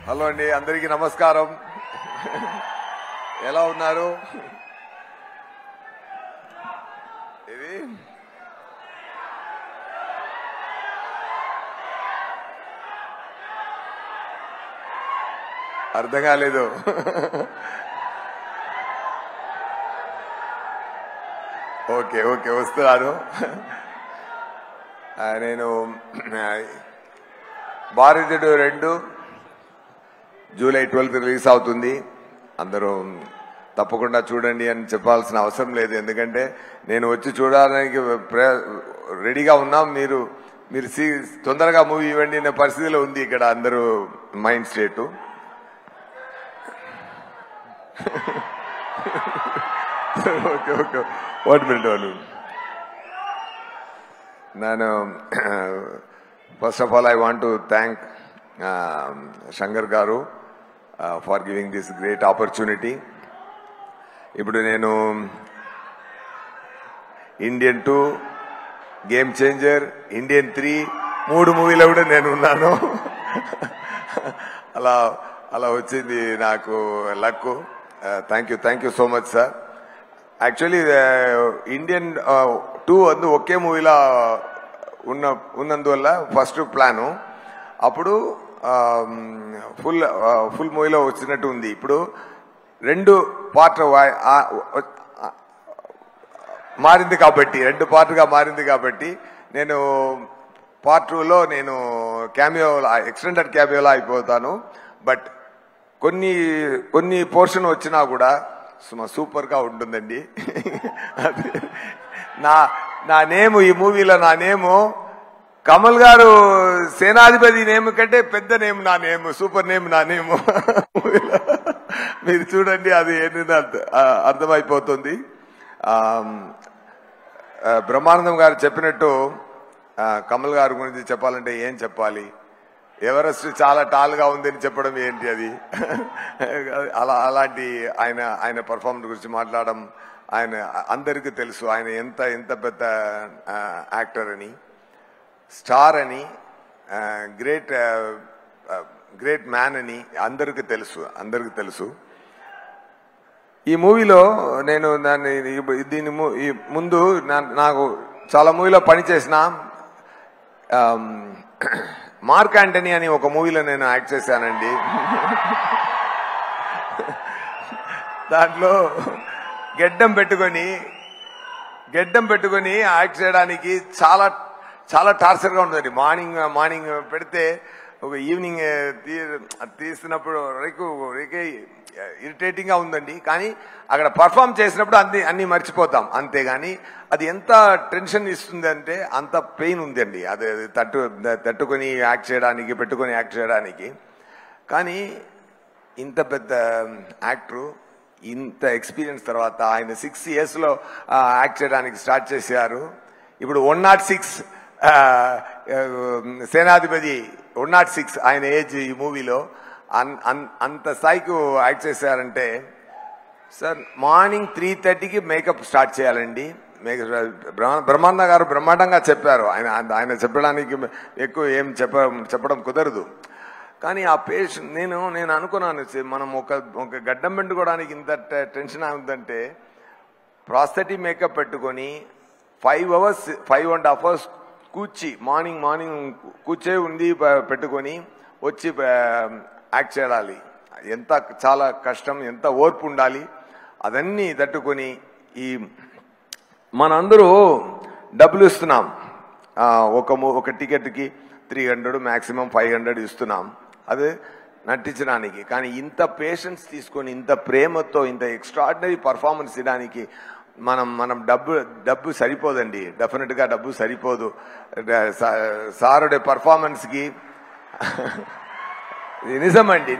Hello అండి, అందరికీ నమస్కారం. ఎలా ఉన్నారు? ఇది అర్థం కాలేదు. ఓకే ఓకే వస్తున్నాను. నేను భారతీయుడు 2 జూలై 12 రిలీజ్ అవుతుంది. అందరూ తప్పకుండా చూడండి అని చెప్పాల్సిన అవసరం లేదు, ఎందుకంటే నేను వచ్చి చూడడానికి రెడీగా ఉన్నాం. మీరు తొందరగా మూవీ ఇవ్వండి అనే పరిస్థితిలో ఉంది ఇక్కడ అందరూ mind state. Okay okay what minute వాళ్ళు నేను first of all I want to thank Shankar గారు for giving this great opportunity. ఇప్పుడు నేను ఇండియన్ 2, గేమ్ చేంజర్, ఇండియన్ 3 3 మూవీలో కూడా నేను ఉన్నాను. అలా వచ్చింది నాకు luck. Thank you so much sir. Actually Indian 2 ఒకే మూవీలో ఉన్నందువల్ల ఫస్ట్ ప్లాను అప్పుడు ఫుల్ మూవీలో వచ్చినట్టు ఉంది. ఇప్పుడు 2 పార్ట్ మారింది కాబట్టి 2 పార్ట్గా మారింది కాబట్టి నేను పార్ట్ 2లో నేను ఎక్స్టెండెడ్ క్యామియోలో అయిపోతాను. బట్ కొన్ని పోర్షన్ వచ్చినా కూడా సూపర్ గా ఉంటుందండి. నా నేము ఈ మూవీలో నా నేము కమల్ గారు సేనాధిపతి నేమ్ కంటే పెద్ద నేమ్ నా నేమ్, సూపర్ నేమ్ నా నేము. మీరు చూడండి, అది ఏంటంటే అర్థమైపోతుంది. బ్రహ్మానందం గారు చెప్పినట్టు కమల్ గారి గురించి చెప్పాలంటే ఏం చెప్పాలి? ఎవరెస్ట్ చాలా టాల్గా ఉందని చెప్పడం ఏంటి అది? అలాంటి ఆయన పర్ఫార్మెన్స్ గురించి మాట్లాడడం ఆయన అందరికీ తెలుసు. ఆయన ఎంత పెద్ద యాక్టర్ అని, స్టార్ అని, గ్రేట్ మ్యాన్ అని అందరికీ తెలుసు. ఈ మూవీలో నేను దీని ముందు నాకు చాలా మూవీలో పనిచేసిన మార్క్ యాంటనీ అని ఒక మూవీలో నేను యాక్ట్ చేశానండి. దాంట్లో గెడ్డం పెట్టుకొని యాక్ట్ చేయడానికి చాలా టార్చర్గా ఉంటుందండి. మార్నింగ్ పెడితే ఒక ఈవినింగ్ తీసినప్పుడు ఇరిటేటింగ్ గా ఉందండి. కానీ అక్కడ పర్ఫామ్ చేసినప్పుడు అన్ని మర్చిపోతాం, అంతేగాని అది ఎంత టెన్షన్ ఇస్తుంది అంటే అంత పెయిన్ ఉందండి. అది తట్టుకొని యాక్ట్ చేయడానికి. కానీ ఇంత పెద్ద యాక్టరు, ఇంత ఎక్స్పీరియన్స్ తర్వాత ఆయన 6 yearsలో యాక్ట్ చేయడానికి స్టార్ట్ చేశారు. ఇప్పుడు 106 సేనాధిపతి 106 ఆయన ఏజ్ ఈ మూవీలో అంత స్థాయికి యాక్ట్ చేశారంటే సార్ మార్నింగ్ 3:30కి మేకప్ స్టార్ట్ చేయాలండి. బ్రహ్మానంద గారు బ్రహ్మాండంగా చెప్పారు. ఆయన చెప్పడానికి ఎక్కువ ఏం చెప్పడం కుదరదు. కానీ ఆ పేషెంట్ నేను అనుకున్నాను, మనం ఒక గడ్డం పెట్టుకోవడానికి ఇంత టెన్షన్ అవుతుందంటే ప్రాస్థెటిక్ మేకప్ పెట్టుకొని 5.5 hours కూర్చి మార్నింగ్ కూర్చే ఉంది పెట్టుకొని వచ్చి యాక్ట్ చేయాలి. చాలా కష్టం, ఎంత ఓర్పు ఉండాలి. అదన్నీ తట్టుకొని మనందరూ డబ్బులు ఇస్తున్నాం. ఒక టికెట్కి 300 మ్యాక్సిమం 500 ఇస్తున్నాం అది నటించడానికి. కానీ ఇంత పేషెన్స్ తీసుకొని ఇంత ప్రేమతో ఇంత ఎక్స్ట్రాడినరీ పర్ఫార్మెన్స్ ఇవ్వడానికి మనం డబ్బు సరిపోదండి. డెఫినెట్ గా డబ్బు సరిపోదు. సారుడే పర్ఫార్మెన్స్ కి నిజమండి.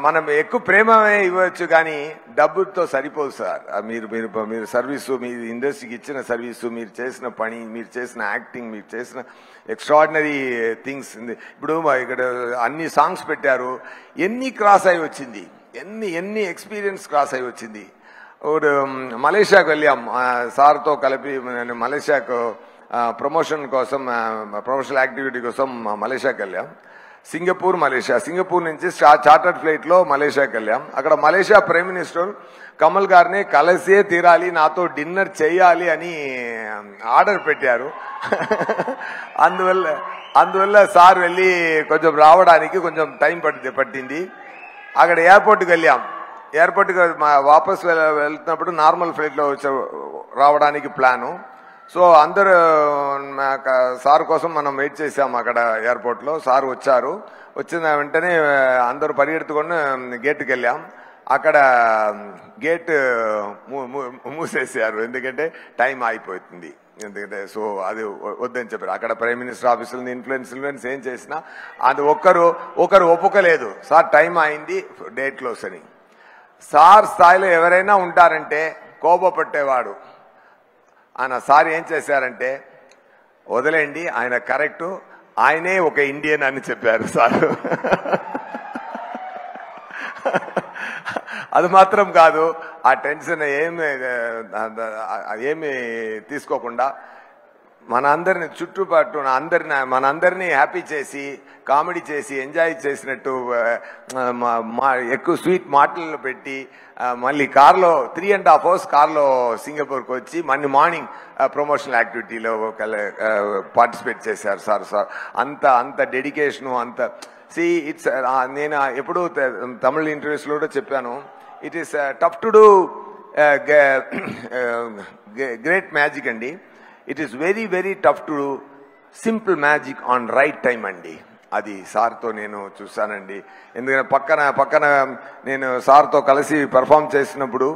మనం ఎక్కువ ప్రేమ ఇవ్వచ్చు కానీ డబ్బుతో సరిపోదు సార్. మీరు సర్వీసు, మీ ఇండస్ట్రీకి ఇచ్చిన సర్వీసు, మీరు చేసిన పని, మీరు చేసిన యాక్టింగ్, మీరు చేసిన ఎక్స్ట్రాడినరీ థింగ్స్. ఇప్పుడు ఇక్కడ అన్ని సాంగ్స్ పెట్టారు, ఎన్ని క్రాస్ అయి వచ్చింది, ఎన్ని ఎక్స్పీరియన్స్ క్రాస్ అయి వచ్చింది. మలేషియాకు వెళ్ళాం సార్తో కలిపి. నేను మలేషియాకు ప్రమోషన్ కోసం, ప్రమోషనల్ యాక్టివిటీ కోసం మలేషియాకి వెళ్ళాం. సింగపూర్ మలేషియా, సింగపూర్ నుంచి చార్టర్డ్ ఫ్లైట్లో మలేషియాకి వెళ్ళాం. అక్కడ మలేషియా ప్రైమ్ మినిస్టర్ కమల్ గారిని కలిసే తీరాలి, నాతో డిన్నర్ చేయాలి అని ఆర్డర్ పెట్టారు. అందువల్ల సార్ వెళ్ళి కొంచెం రావడానికి కొంచెం టైం పట్టింది. అక్కడ ఎయిర్పోర్ట్కి వెళ్ళాం. ఎయిర్పోర్ట్కి వాపస్ వెళ్తున్నప్పుడు నార్మల్ ఫ్లైట్లో రావడానికి ప్లాను. సో అందరు సార్ కోసం మనం వెయిట్ చేసాం అక్కడ ఎయిర్పోర్ట్లో. సార్ వచ్చారు. వచ్చిన వెంటనే అందరూ పరిగెత్తుకొని గేట్కి వెళ్ళాం. అక్కడ గేట్ మూసేసారు, ఎందుకంటే టైం అయిపోతుంది. ఎందుకంటే సో అది వద్దని చెప్పారు. అక్కడ ప్రైమ్ మినిస్టర్ ఆఫీసులో ఇన్ఫ్లుయెన్స్ ఏం చేసినా అది ఒకరు ఒప్పుకోలేదు. సార్ టైం అయింది, డేట్ క్లోజ్ అని. సార్ స్థాయిలో ఎవరైనా ఉంటారంటే కోపపట్టేవాడు. ఆయన సార్ ఏం చేశారంటే, వదిలేండి ఆయన కరెక్టు, ఆయనే ఒక ఇండియన్ అని చెప్పారు సార్. అది మాత్రం కాదు, ఆ టెన్షన్ ఏమి తీసుకోకుండా మనందరిని చుట్టుపట్టు మనందరినీ హ్యాపీ చేసి కామెడీ చేసి ఎంజాయ్ చేసినట్టు ఎక్కువ స్వీట్ మాటలు పెట్టి మళ్ళీ కార్లో 3.5 hours కార్లో సింగపూర్కి వచ్చి మళ్ళీ మార్నింగ్ ప్రమోషనల్ యాక్టివిటీలో పార్టిసిపేట్ చేశారు సార్. అంత డెడికేషను అంత ఇట్స్ నేను ఎప్పుడు తమిళ ఇంటర్వ్యూస్లో కూడా చెప్పాను, it is tough to do great magic అండి. It is very very tough to do simple magic on right time అండి. అది సార్తో నేను చూశానండి. ఎందుకంటే పక్కన నేను సార్తో కలిసి పెర్ఫామ్ చేసినప్పుడు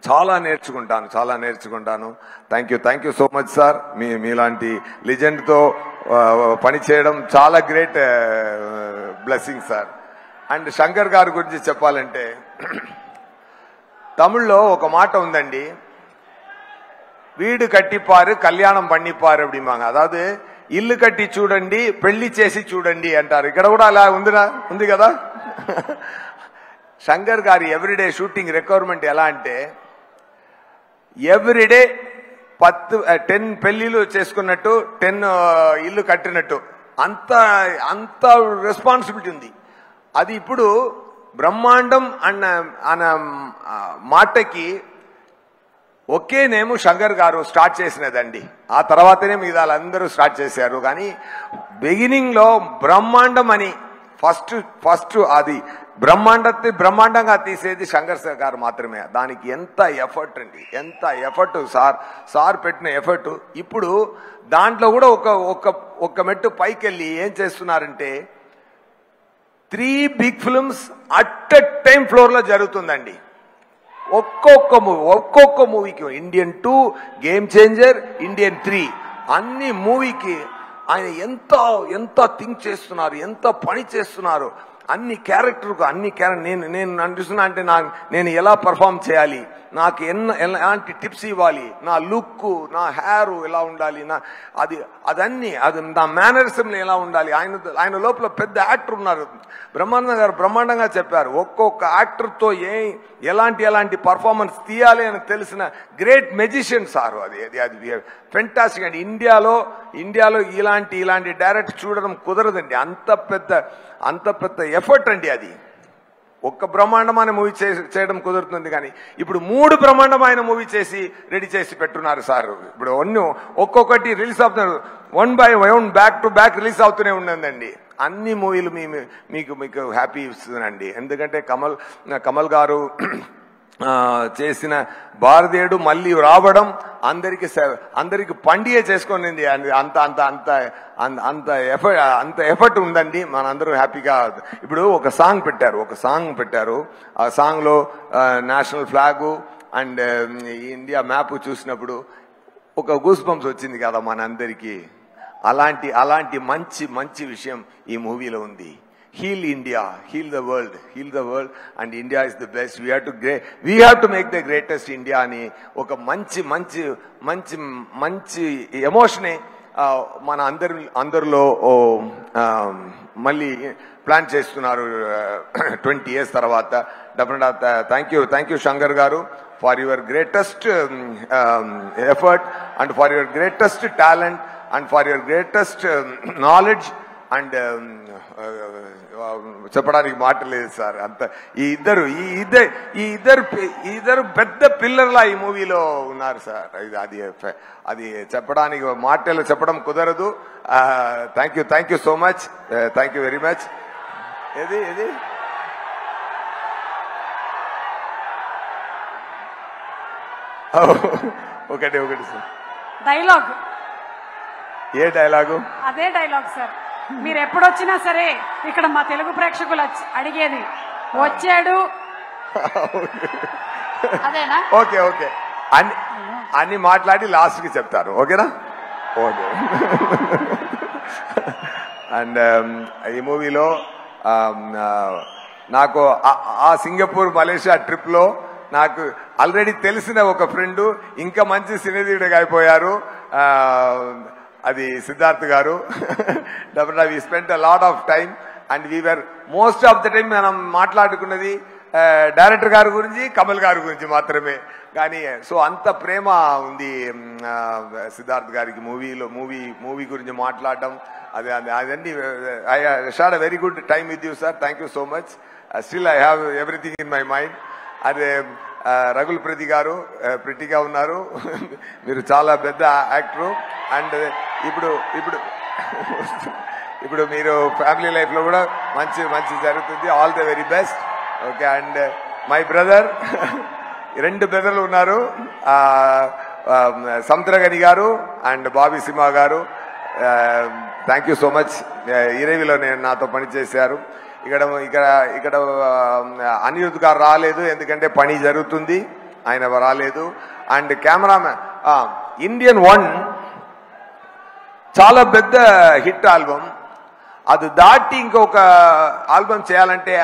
చాలా నేర్చుకుంటాను. Thank you so much sir. మీలాంటి లెజెండ్తో పని చేయడం చాలా great blessing sir. And Shankar గారి గురించి చెప్పాలంటే, తమిళ్లో ఒక మాట ఉందండి, వీడు కట్టిపారు కళ్యాణం పండిపారు அப்படிம்பாங்க. అதாவது ఇల్లు కట్టి చూడండి పెళ్లి చేసి చూడండి అంటారు. ఇక్కడ కూడా అలా ఉంది కదా. శంకర్ గారి ఎవ్రీడే షూటింగ్ రిక్వైర్మెంట్ ఎలా అంటే, ఎవ్రీడే 10 పెళ్లిళ్ళు చేసుకున్నట్టు 10 ఇల్లు కట్టినట్టు అంత రెస్పాన్సిబిలిటీ ఉంది. అది ఇప్పుడు బ్రహ్మాండం అన్న మాటకి ఒకే నేము శంకర్ గారు స్టార్ట్ చేసినదండి. ఆ తర్వాతనే మిగతా అందరూ స్టార్ట్ చేశారు. కానీ బిగినింగ్ లో బ్రహ్మాండం అని ఫస్ట్ అది బ్రహ్మాండంగా తీసేది శంకర్ గారు మాత్రమే. దానికి ఎంత ఎఫర్ట్ అండి, ఎంత ఎఫర్ట్ సార్ పెట్టిన ఎఫర్ట్. ఇప్పుడు దాంట్లో కూడా ఒక మెట్టు పైకి వెళ్ళి ఏం చేస్తున్నారంటే, 3 big films at a time floor లో జరుగుతుందండి. ఒక్కొక్క మూవీకి ఇండియన్ 2, గేమ్ చేంజర్, ఇండియన్ 3 అన్ని మూవీకి ఆయన ఎంత థింక్ చేస్తున్నారు, ఎంత పని చేస్తున్నారు. అన్ని క్యారెక్టర్ నేను అనిపిస్తున్నా అంటే నేను ఎలా పర్ఫామ్ చేయాలి, నాకు ఎలాంటి టిప్స్ ఇవ్వాలి, నా లుక్, నా హెయిర్ ఎలా ఉండాలి, అది నా మేనరిజం ఎలా ఉండాలి. ఆయన లోపల పెద్ద యాక్టర్ ఉన్నారు. బ్రహ్మానంద గారు బ్రహ్మాండంగా చెప్పారు. ఒక్కొక్క యాక్టర్తో ఎలాంటి పర్ఫార్మెన్స్ తీయాలి అని తెలిసిన గ్రేట్ మెజిషియన్ సార్. అది ఫెంటాస్టిక్ అండి. ఇండియాలో ఇలాంటి డైరెక్ట్ చూడడం కుదరదండి. అంత పెద్ద ఎఫర్ట్ అండి. అది ఒక్క బ్రహ్మాండమైన మూవీ చేయడం కుదురుతుంది. కానీ ఇప్పుడు 3 బ్రహ్మాండమైన మూవీ చేసి రెడీ చేసి పెట్టున్నారు సార్. ఇప్పుడు ఒక్కొక్కటి రిలీజ్ అవుతున్నారు, 1 by 1 back to back release అవుతూనే ఉన్నదండి. అన్ని మూవీలు మీకు హ్యాపీ ఇస్తుందండి. ఎందుకంటే కమల్ గారు చేసిన భారతీయుడు మళ్ళీ రావడం అందరికి పండుగ చేసుకునింది. అంత ఎఫర్ట్ ఉందండి. మనందరూ హ్యాపీగా ఇప్పుడు ఒక సాంగ్ పెట్టారు. ఆ సాంగ్ లో national flag and India map చూసినప్పుడు ఒక గూస్ బంప్స్ వచ్చింది కదా మనందరికీ. అలాంటి మంచి విషయం ఈ మూవీలో ఉంది. Heal India, heal the world, and India is the best. We have to make the greatest India అని ఒక మంచి ఎమోషన్ మన అందరిలో మళ్ళీ ప్లాన్ చేస్తున్నారు 20 years తర్వాత. థ్యాంక్ యూ శంకర్ గారు for your greatest effort and for your greatest talent and for your greatest knowledge and చెప్పడానికి మాట లేదు సార్. అంత ఈ ఇద్దరు పెద్ద పిల్లర్లా ఈ మూవీలో ఉన్నారు సార్. అది చెప్పడానికి మాటలు చెప్పడం కుదరదు. Thank you so much, thank you very much. ఏది ఒకటి సార్ డైలాగ్. ఏ డైలాగు? అదే డైలాగ్ సార్. మీరు ఎప్పుడొచ్చినా సరే ఇక్కడ మా తెలుగు ప్రేక్షకులు అడిగేది వచ్చాడు అదేనా? ఓకే అన్ని మాట్లాడి లాస్ట్ కి చెప్తారు. ఓకేనా? ఓకే. అండ్ ఈ మూవీలో నాకు ఆ సింగపూర్ మలేషియా ట్రిప్ లో నాకు ఆల్రెడీ తెలిసిన ఒక ఫ్రెండ్ ఇంకా మంచి సినీయుడిగా అయిపోయారు. అది సిద్ధార్థ్ గారు. We spent a lot of time and we are most of the time మనం మాట్లాడుకున్నది డైరెక్టర్ గారి గురించి, కమల్ గారి గురించి మాత్రమే. కానీ సో అంత ప్రేమ ఉంది సిద్ధార్థ్ గారికి మూవీ గురించి మాట్లాడడం. అదన్నీ I had a very good time with you sir. Thank you so much. Still I have everything in my mind. అదే రఘుల్ ప్రీతిగా ఉన్నారు. మీరు చాలా పెద్ద యాక్టరు. అండ్ ఇప్పుడు మీరు ఫ్యామిలీ లైఫ్ లో కూడా మంచి జరుగుతుంది. All the very best. Okay. And my brother, 2 బ్రదర్లు ఉన్నారు, సముద్రగని గారు అండ్ బాబీ సింహ గారు. Thank you so much. ఇరవిలో నాతో పనిచేశారు. ఇక్కడ అనిరుద్ గారు రాలేదు, ఎందుకంటే పని జరుగుతుంది, ఆయన రాలేదు. అండ్ కెమెరామెన్ ఇండియన్ 1 చాలా పెద్ద హిట్ ఆల్బమ్. అది దాటి ఇంకొక ఆల్బమ్ చేయాలంటే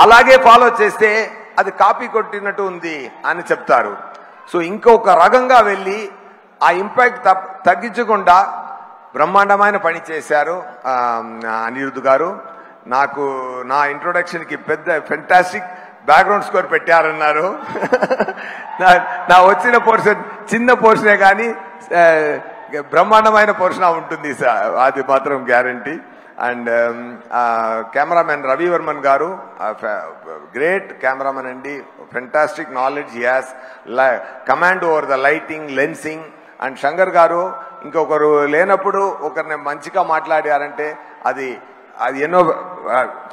అలాగే ఫాలో చేస్తే అది కాపీ కొట్టినట్టు ఉంది అని చెప్తారు. సో ఇంకొక రకంగా వెళ్ళి ఆ ఇంపాక్ట్ తగ్గించకుండా బ్రహ్మాండమైన పని చేశారు అనిరుద్ గారు. నాకు నా ఇంట్రొడక్షన్ కి పెద్ద ఫెంటాస్టిక్ బ్యాక్గ్రౌండ్ స్కోర్ పెట్టారన్నారు. నా వచ్చిన పోర్షన్ చిన్న పోర్షనే కానీ బ్రహ్మాండమైన పోర్షన్ ఉంటుంది సార్, అది మాత్రం గ్యారంటీ. అండ్ కెమెరామెన్ రవివర్మన్ గారు గ్రేట్ కెమెరామెన్ అండి. Fantastic knowledge he has, command over the lighting, lensing. And Shankar గారు ఇంకొకరు లేనప్పుడు ఒకరిని మంచిగా మాట్లాడారంటే అది ఎన్నో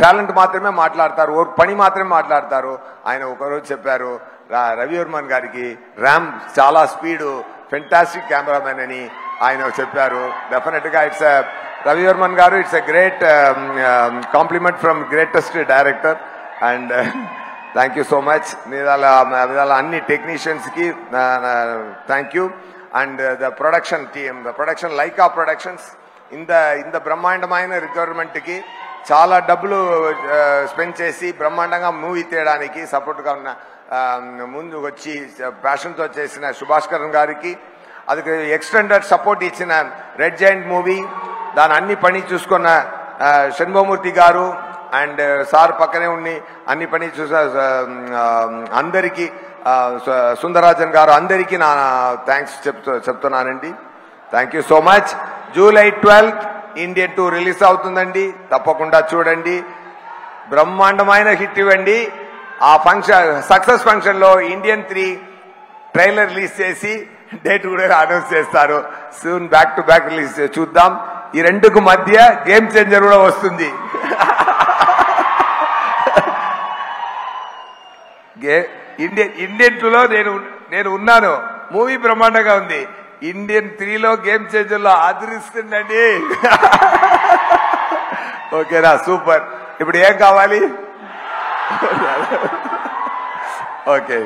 టాలెంట్ మాత్రమే మాట్లాడతారు, పని మాత్రమే మాట్లాడతారు. ఆయన ఒకరోజు చెప్పారు రవివర్మన్ గారికి ర్యామ్ చాలా స్పీడు, ఫెంటాస్టిక్ కెమెరామెన్ అని ఆయన చెప్పారు. డెఫినెట్ గా రవివర్మన్ గారు it's a great compliment from greatest director. And thank you so much. మీద అన్ని టెక్నీషియన్స్ కి thank you. And the production team, the production Lyca productions, ఇంత బ్రహ్మాండమైన రిక్వైర్మెంట్ కి చాలా డబ్బులు స్పెండ్ చేసి బ్రహ్మాండంగా మూవీ తీయడానికి సపోర్ట్ గా ఉన్న ముందు వచ్చి ప్యాషన్ తో చేసిన సుభాష్కరన్ గారికి, అది ఎక్స్టెండెడ్ సపోర్ట్ ఇచ్చిన రెడ్ జైంట్ మూవీ దాని అన్ని పని చూసుకున్న షణ్ముఖమూర్తి గారు అండ్ సార్ పక్కనే ఉండి అన్ని పని చూసా అందరికీ, సుందరరాజన్ గారు, అందరికీ నా థ్యాంక్స్ చెప్తున్నానండి. Thank you so much. July 12 Indian 2 release అవుతుందండి, తప్పకుండా చూడండి. బ్రహ్మాండమైన హిట్ ఇవ్వండి. ఆ ఫంక్షన్ సక్సెస్ ఫంక్షన్ లో ఇండియన్ 3 ట్రైలర్ రిలీజ్ చేసి డేట్ కూడా అనౌన్స్ చేస్తారు. Soon back to back release చూద్దాం. ఈ రెండుకు మధ్య గేమ్ చేంజర్ కూడా వస్తుంది. ఇండియన్ 2లో నేను ఉన్నాను, మూవీ బ్రహ్మాండంగా ఉంది. ఇండియన్ 3లో గేమ్ చేంజర్ లో అదిరిస్తుందండి. ఓకేనా? సూపర్. ఇప్పుడు ఏం కావాలి? ఓకే.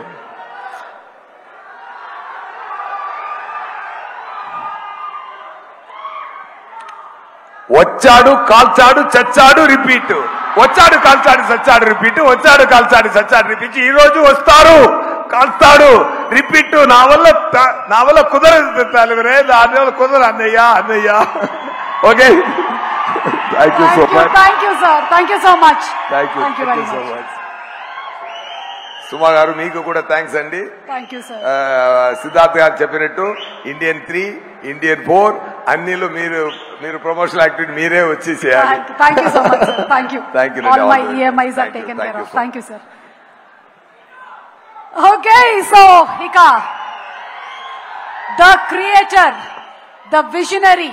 వచ్చాడు, కాల్చాడు, చచ్చాడు, రిపీట్. వచ్చాడు, కాల్చాడు, చచ్చాడు, రిపీట్. వచ్చాడు, కాల్చాడు, చచ్చాడు, రిపీట్. ఈ రోజు వస్తారు, కాల్స్తాడు, రిపీట్. నా వల్ల కుదరదు తాలివరే, దాని వల్ల కుదరదు అన్నయ్య. Okay. Thank you so much. Thank you sir. Thank you so much. Thank you so much. Suma గారు మీకు కూడా థ్యాంక్స్ అండి. Thank you sir. సిద్ధార్థ్ గారు చెప్పినట్టు ఇండియన్ 3, ఇండియన్ 4 అన్నిలో మీరు ప్రమోషనల్ యాక్టివిటీ మీరే వచ్చి చేయాలి. Thank you so much sir. Thank you. Thank you. All my EMIs are taken Thank care you of. so thank you sir. Okay, so ఇక the creator, the visionary,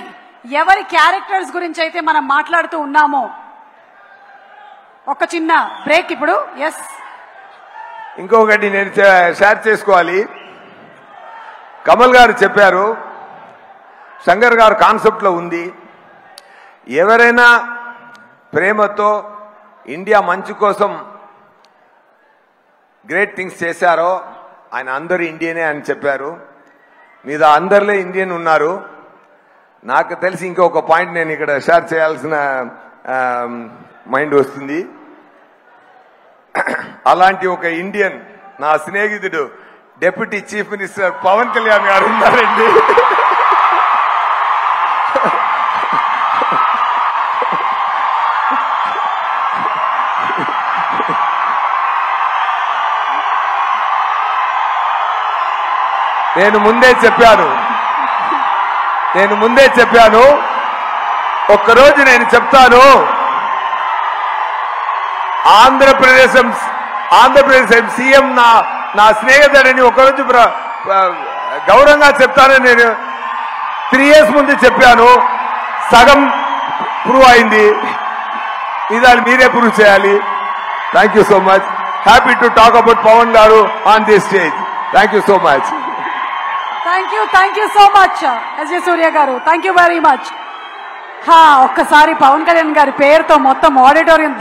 ఎవరి characters గురించి అయితే మనం మాట్లాడుతూ ఉన్నామో, ఒక చిన్న బ్రేక్ ఇప్పుడు. ఎస్, ఇంకొకటి నేను షేర్ చేసుకోవాలి. కమల్ గారు చెప్పారు, శంకర్ గారు కాన్సెప్ట్ లో ఉంది, ఎవరైనా ప్రేమతో ఇండియా మంచి కోసం గ్రేట్ థింగ్స్ చేశారో ఆయన అందరూ ఇండియనే అని చెప్పారు. మీద అందరిలో ఇండియన్ ఉన్నారు. నాకు తెలిసి ఇంకొక పాయింట్ నేను ఇక్కడ షేర్ చేయాల్సిన మైండ్ వస్తుంది. అలాంటి ఒక ఇండియన్ నా స్నేహితుడు deputy chief minister Pavan Kalyan గారు ఉన్నారండి. నేను ముందే చెప్పాను, ఒక్కరోజు నేను చెప్తాను, ఆంధ్రప్రదేశ్ సీఎం నా స్నేహితుడని ఒకరోజు గౌరవంగా చెప్తానని నేను 3 years ముందు చెప్పాను. సగం ప్రూవ్ అయింది. ఇదాన్ని మీరే ప్రూవ్ చేయాలి. Thank you so much. Happy to talk about Pawan గారు on this stage. Thank you so much. Thank you so much SJ Surya గారు. Thank you very much. ఒక్కసారి పవన్ కళ్యాణ్ గారి పేరుతో మొత్తం ఆడిటోరియం